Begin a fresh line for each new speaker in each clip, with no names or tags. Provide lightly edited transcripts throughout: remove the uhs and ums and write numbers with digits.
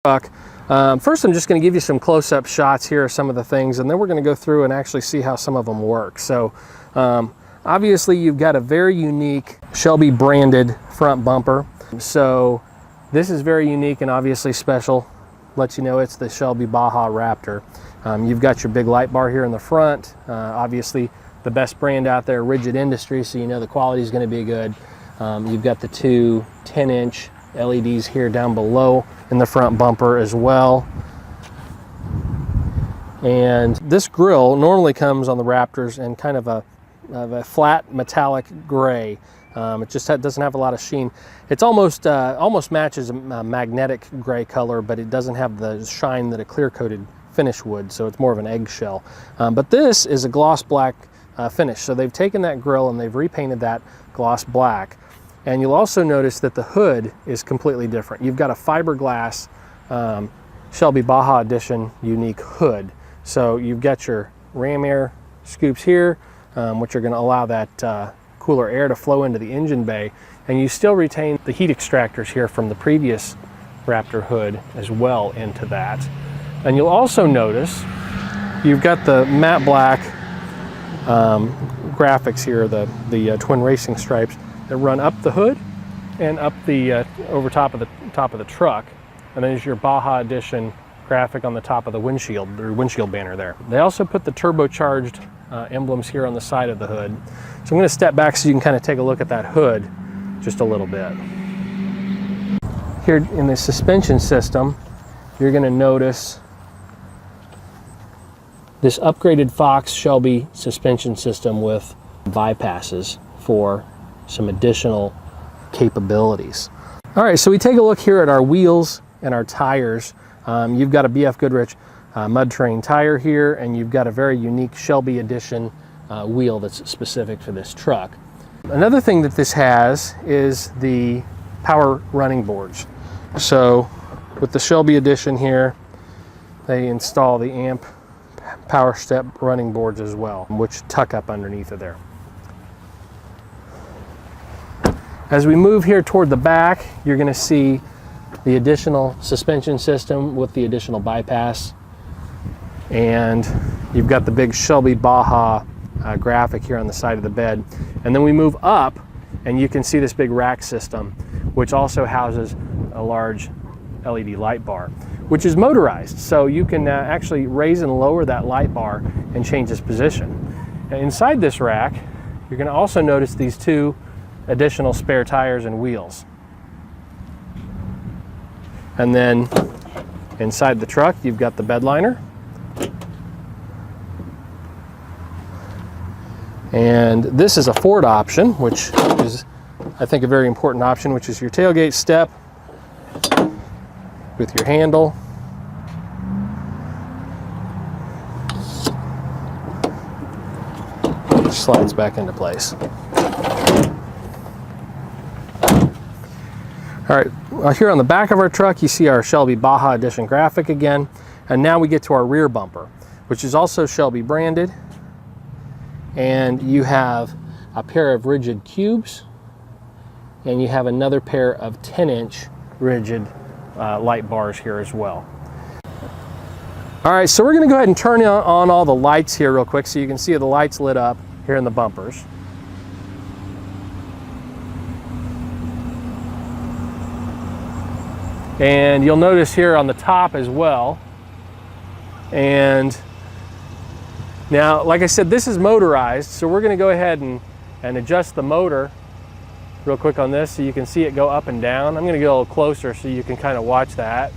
First, I'm just going to give you some close-up shots here of some of the things, and then we're going to go through and actually see how some of them work. So obviously you've got a very unique Shelby branded front bumper. So this is very unique and obviously special. Lets you know it's the Shelby Baja Raptor. You've got your big light bar here in the front. Obviously the best brand out there, Rigid Industries, so you know the quality is going to be good. You've got the two 10-inch LEDs here down below in the front bumper as well. And this grille normally comes on the Raptors in kind of a flat metallic gray. It just doesn't have a lot of sheen. It's almost matches a magnetic gray color, but it doesn't have the shine that a clear coated finish would, so it's more of an eggshell. But this is a gloss black finish, so they've taken that grille and they've repainted that gloss black. And you'll also notice that the hood is completely different. You've got a fiberglass Shelby Baja Edition unique hood. So you've got your ram air scoops here, which are going to allow that cooler air to flow into the engine bay. And you still retain the heat extractors here from the previous Raptor hood as well into that. And you'll also notice you've got the matte black graphics here, the twin racing stripes that run up the hood and up the over top of the truck, and then there's your Baja Edition graphic on the top of the windshield banner there. They also put the turbocharged emblems here on the side of the hood. So I'm going to step back so you can kind of take a look at that hood just a little bit. Here in the suspension system, you're going to notice this upgraded Fox Shelby suspension system with bypasses for some additional capabilities. All right, so we take a look here at our wheels and our tires. You've got a BF Goodrich mud terrain tire here, and you've got a very unique Shelby Edition wheel that's specific for this truck. Another thing that this has is the power running boards. So with the Shelby Edition here, they install the amp power step running boards as well, which tuck up underneath of there. As we move here toward the back, you're going to see the additional suspension system with the additional bypass. And you've got the big Shelby Baja graphic here on the side of the bed. And then we move up and you can see this big rack system, which also houses a large LED light bar, which is motorized. So you can actually raise and lower that light bar and change its position. Now, inside this rack, you're going to also notice these two additional spare tires and wheels. And then inside the truck, you've got the bed liner. And this is a Ford option, which is, I think, a very important option, which is your tailgate step with your handle. Which slides back into place. All right, here on the back of our truck, you see our Shelby Baja Edition graphic again. And now we get to our rear bumper, which is also Shelby branded. And you have a pair of rigid cubes, and you have another pair of 10-inch rigid light bars here as well. All right, so we're going to go ahead and turn on all the lights here real quick so you can see the lights lit up here in the bumpers. And you'll notice here on the top as well. And now, like I said, this is motorized, so we're going to go ahead and adjust the motor real quick on this so you can see it go up and down. I'm going to get a little closer so you can kind of watch that.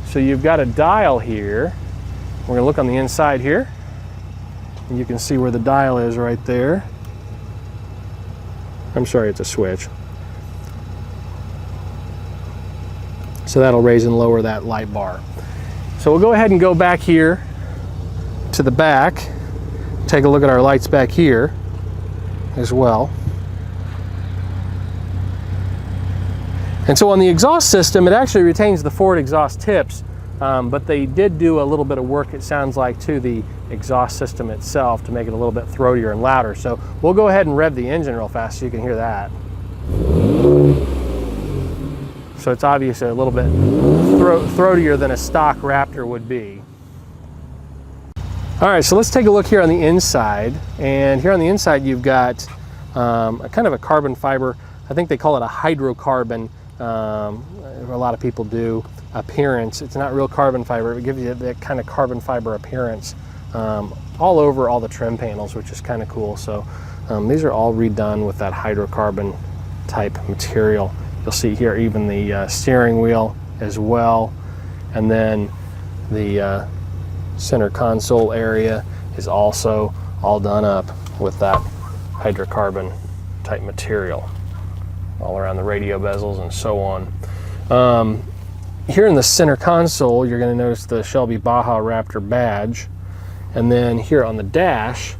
So you've got a dial here. We're going to look on the inside here, and you can see where the dial is right there. I'm sorry, it's a switch. So that'll raise and lower that light bar. So we'll go ahead and go back here to the back, take a look at our lights back here as well. And so on the exhaust system, it actually retains the Ford exhaust tips, but they did do a little bit of work, it sounds like, to the exhaust system itself to make it a little bit throatier and louder. So we'll go ahead and rev the engine real fast so you can hear that. So it's obviously a little bit throatier than a stock Raptor would be. All right, so let's take a look here on the inside. And here on the inside, you've got a kind of a carbon fiber. I think they call it a hydrocarbon. A lot of people do appearance. It's not real carbon fiber. It gives you that kind of carbon fiber appearance all over all the trim panels, which is kind of cool. So these are all redone with that hydrocarbon type material. You'll see here even the steering wheel as well. And then the center console area is also all done up with that hydrocarbon type material all around the radio bezels and so on. Here in the center console, you're going to notice the Shelby Baja Raptor badge. And then here on the dash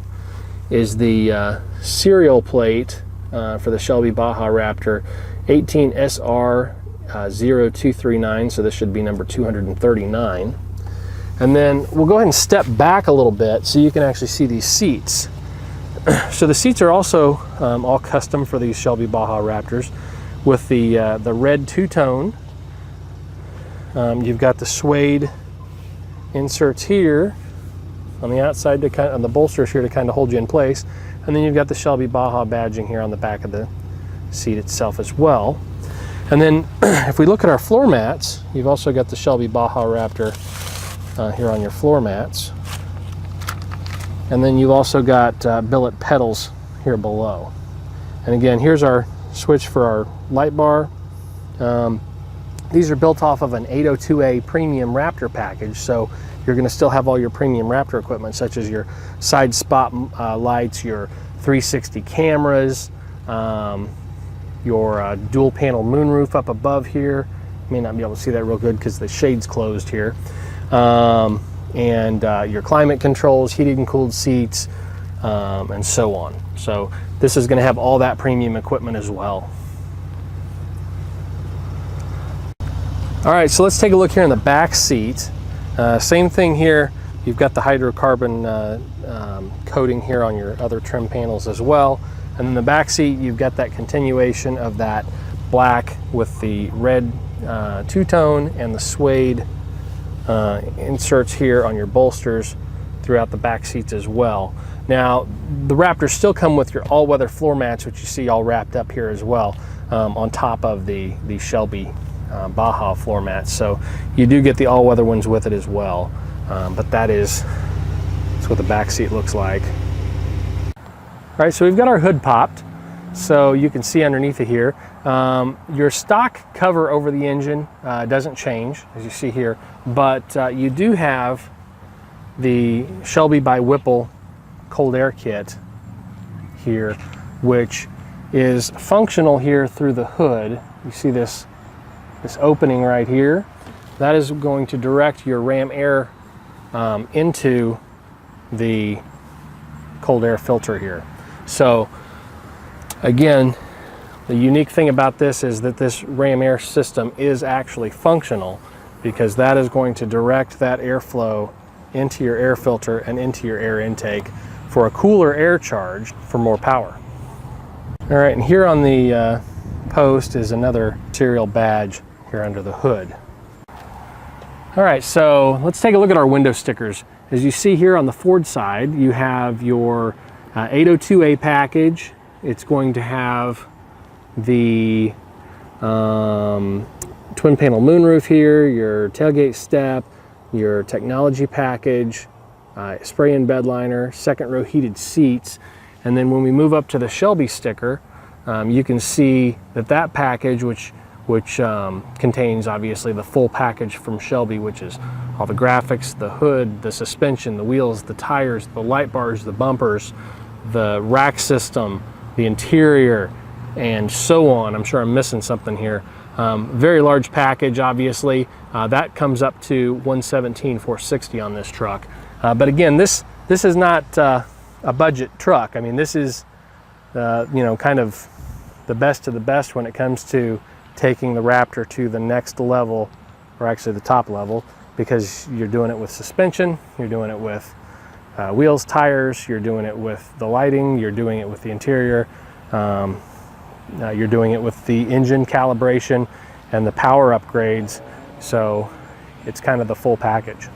is the serial plate for the Shelby Baja Raptor 18SR0239, so this should be number 239. And then we'll go ahead and step back a little bit so you can actually see these seats. So the seats are also all custom for these Shelby Baja Raptors with the red two-tone. You've got the suede inserts here on the outside to on the bolsters here to kind of hold you in place, and then you've got the Shelby Baja badging here on the back of the seat itself as well. And then if we look at our floor mats, you've also got the Shelby Baja Raptor here on your floor mats. And then you've also got billet pedals here below. And again, here's our switch for our light bar. These are built off of an 802A premium Raptor package, so you're going to still have all your premium Raptor equipment, such as your side spot lights, your 360 cameras, your dual panel moonroof up above here. You may not be able to see that real good because the shade's closed here. And your climate controls, heated and cooled seats, and so on. So this is going to have all that premium equipment as well. All right, so let's take a look here in the back seat. Same thing here. You've got the hydrocarbon coating here on your other trim panels as well. And in the back seat, you've got that continuation of that black with the red two-tone and the suede inserts here on your bolsters throughout the back seats as well. Now, the Raptors still come with your all-weather floor mats, which you see all wrapped up here as well, on top of the Shelby Baja floor mats. So you do get the all-weather ones with it as well. But that's what the back seat looks like. All right, so we've got our hood popped, so you can see underneath it here. Your stock cover over the engine doesn't change, as you see here, but you do have the Shelby by Whipple cold air kit here, which is functional here through the hood. You see this opening right here. That is going to direct your ram air into the cold air filter here. So again, the unique thing about this is that this ram air system is actually functional, because that is going to direct that airflow into your air filter and into your air intake for a cooler air charge for more power. All right, and here on the post is another serial badge here under the hood. All right, so let's take a look at our window stickers. As you see here on the Ford side, you have your 802A package. It's going to have the twin panel moonroof here, your tailgate step, your technology package, spray-in bed liner, second row heated seats. And then when we move up to the Shelby sticker, you can see that package, which contains obviously the full package from Shelby, which is all the graphics, the hood, the suspension, the wheels, the tires, the light bars, the bumpers, the rack system, the interior, and so on. I'm sure I'm missing something here. Very large package, obviously. That comes up to $117,460 on this truck. But again, this is not a budget truck. I mean, this is kind of the best of the best when it comes to taking the Raptor to the next level, or actually the top level, because you're doing it with suspension, you're doing it with wheels, tires, you're doing it with the lighting, you're doing it with the interior, you're doing it with the engine calibration, and the power upgrades. So it's kind of the full package.